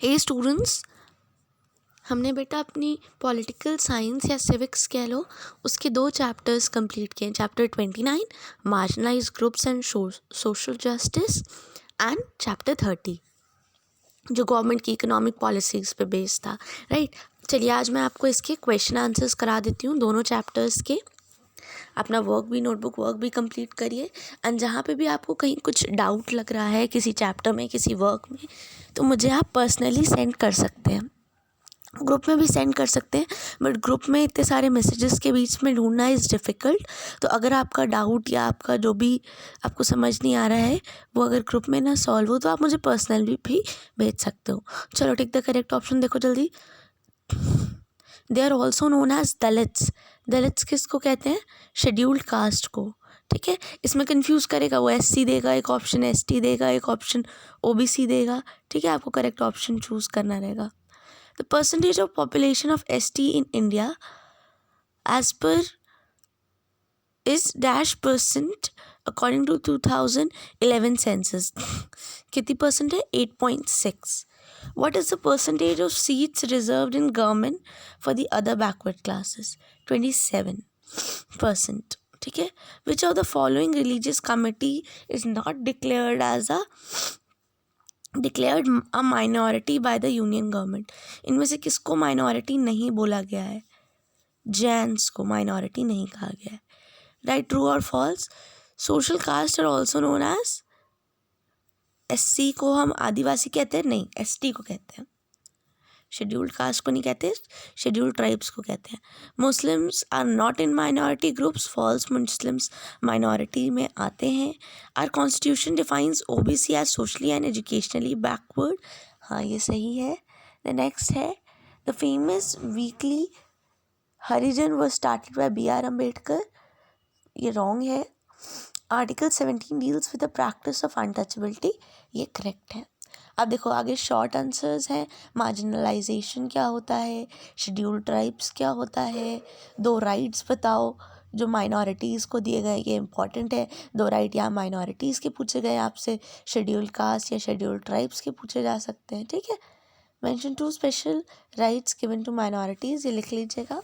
हे students, हमने बेटा अपनी पॉलिटिकल साइंस या सिविक्स कह लो उसके 2 चैप्टर्स कंप्लीट किए। Chapter 29 marginalise groups and social justice and chapter 30 जो गवर्नमेंट की इकोनॉमिक पॉलिसीज़ पे बेस्ड था, राइट। चलिए आज मैं आपको इसके क्वेश्चन आंसर्स करा देती हूँ दोनों चैप्टर्स के। अपना वर्क भी, नोटबुक वर्क भी कंप्लीट करिए। एंड जहाँ पे भी आपको कहीं कुछ डाउट लग रहा है किसी चैप्टर में, किसी वर्क में, तो मुझे आप पर्सनली सेंड कर सकते हैं, ग्रुप में भी सेंड कर सकते हैं। बट ग्रुप में इतने सारे मैसेजेस के बीच में ढूंढना इज़ डिफ़िकल्ट। तो अगर आपका डाउट या आपका जो भी आपको समझ नहीं आ रहा है वो अगर ग्रुप में ना सॉल्व हो तो आप मुझे पर्सनली भी भेज सकते हो। चलो टिक द करेक्ट ऑप्शन देखो जल्दी। They are also known as Dalits. Dalits किसको कहते हैं? शेड्यूल्ड कास्ट को, ठीक है। इसमें कंफ्यूज करेगा वो, SC देगा एक ऑप्शन, ST देगा एक ऑप्शन, OBC देगा, ठीक है। आपको करेक्ट ऑप्शन चूज़ करना रहेगा। The percentage of population of ST in India as per is -% according to 2011 census. कितनी परसेंट है? 8.6. What is the percentage of seats reserved in government for the other backward classes? 27%. ठीक है। Which of the following religious committee is not declared a minority by the union government? इनमें से किसको minority नहीं बोला गया है? जैन्स को माइनॉरिटी नहीं कहा गया है, राइट। ट्रू और false? Social caste are also known as, SC को हम आदिवासी कहते हैं? नहीं, ST को कहते हैं। शेड्यूल्ड कास्ट को नहीं कहते, शेड्यूल्ड ट्राइब्स को कहते हैं। Muslims are not in minority groups, false. Muslims minority में आते हैं। Are constitution defines OBC as socially and educationally backward. हाँ, ये सही है। द नेक्स्ट है the famous weekly Harijan was started by BR Ambedkar. ये रॉन्ग है। Article 17 deals with the practice of untouchability. ये करेक्ट है। अब देखो आगे शॉर्ट आंसर्स हैं। मार्जिनलाइजेशन क्या होता है? शेड्यूल्ड ट्राइब्स क्या होता है? 2 राइट्स बताओ जो माइनॉरिटीज़ को दिए गए, ये इंपॉर्टेंट है। 2 राइट या माइनॉरिटीज़ के पूछे गए आपसे, शेड्यूल्ड कास्ट या शेड्यूल्ड ट्राइब्स के पूछे जा सकते हैं, ठीक है। Mention 2 special rights given to minorities, ये लिख लीजिएगा।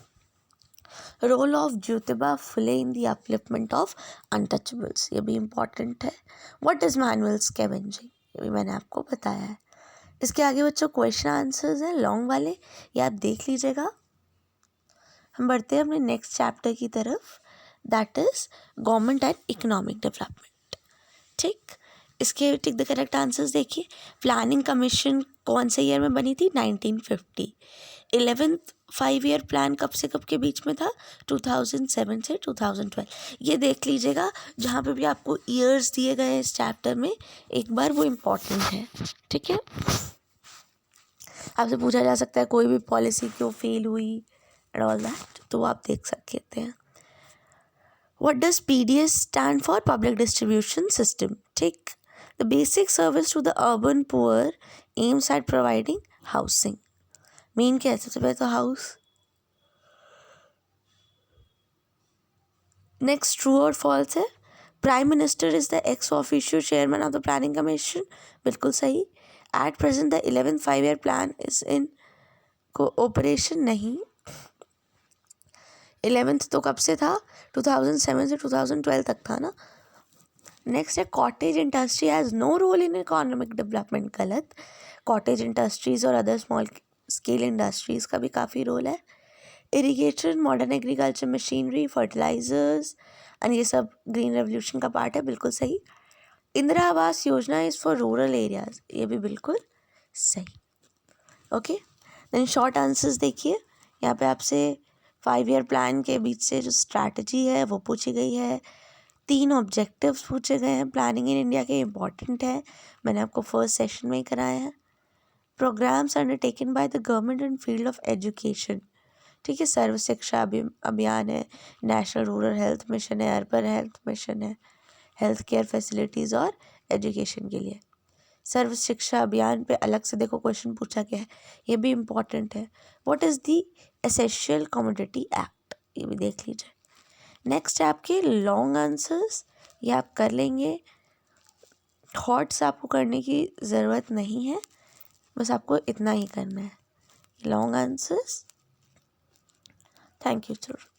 Role of Jyotiba Phule in the upliftment of untouchables, ये भी इम्पॉर्टेंट है। व्हाट इज़ मैनुअल स्कैवेंजिंग, ये भी मैंने आपको बताया है। इसके आगे बच्चों क्वेश्चन आंसर्स हैं लॉन्ग वाले, ये आप देख लीजिएगा। हम बढ़ते हैं अपने नेक्स्ट चैप्टर की तरफ, that is government and economic development, ठीक। इसके टिक द करेक्ट आंसर्स देखिए। प्लानिंग कमीशन कौन से ईयर में बनी थी? 1950। 11th 5 ईयर प्लान कब से कब के बीच में था? 2007 से 2012। ये देख लीजिएगा, जहाँ पे भी आपको ईयर्स दिए गए हैं इस चैप्टर में एक बार वो इम्पॉर्टेंट है, ठीक है। आपसे पूछा जा सकता है कोई भी पॉलिसी क्यों फेल हुई एंड ऑल दैट, तो वो आप देख सकते हैं। What does PDS stand for? Public Distribution System, ठीक। The basic service to the urban poor aims at providing housing. Main क्या है? सबसे पहले तो हाउस। नेक्स्ट ट्रू और फॉल्स है। Prime minister is the ex officio chairman of the planning commission, बिल्कुल सही। At present the 11th 5 year plan is in cooperation, नहीं। 11th तो कब से था? 2007 से 2012 तक था ना। नेक्स्ट है cottage industry has no role in economic development, गलत। कॉटेज इंडस्ट्रीज़ और अदर स्मॉल स्केल इंडस्ट्रीज़ का भी काफ़ी रोल है। Irrigation, modern agriculture machinery, fertilisers and ये सब ग्रीन रेवोल्यूशन का पार्ट है, बिल्कुल सही। Indira Awas Yojana is for rural areas, ये भी बिल्कुल सही। ओके, देन शॉर्ट आंसर्स देखिए। यहाँ पे आपसे 5 ईयर प्लान के बीच से जो स्ट्रैटेजी है वो पूछी गई है। 3 ऑब्जेक्टिव्स पूछे गए हैं प्लानिंग इन इंडिया के, इम्पॉर्टेंट है, मैंने आपको फर्स्ट सेशन में ही कराया है। Programmes undertaken by the government in field of education, ठीक है। सर्व शिक्षा अभियान है, नेशनल रूरल हेल्थ मिशन है, अर्बन हेल्थ मिशन है, हेल्थ केयर फैसिलिटीज़ और एजुकेशन के लिए। सर्व शिक्षा अभियान पे अलग से देखो क्वेश्चन पूछा गया है, ये भी इम्पॉर्टेंट है। What is the essential commodity act, ये भी देख लीजिए। नेक्स्ट है आपके लॉन्ग आंसर्स, ये आप कर लेंगे। थॉट्स आपको करने की ज़रूरत नहीं है, बस आपको इतना ही करना है. Long answers. Thank you children.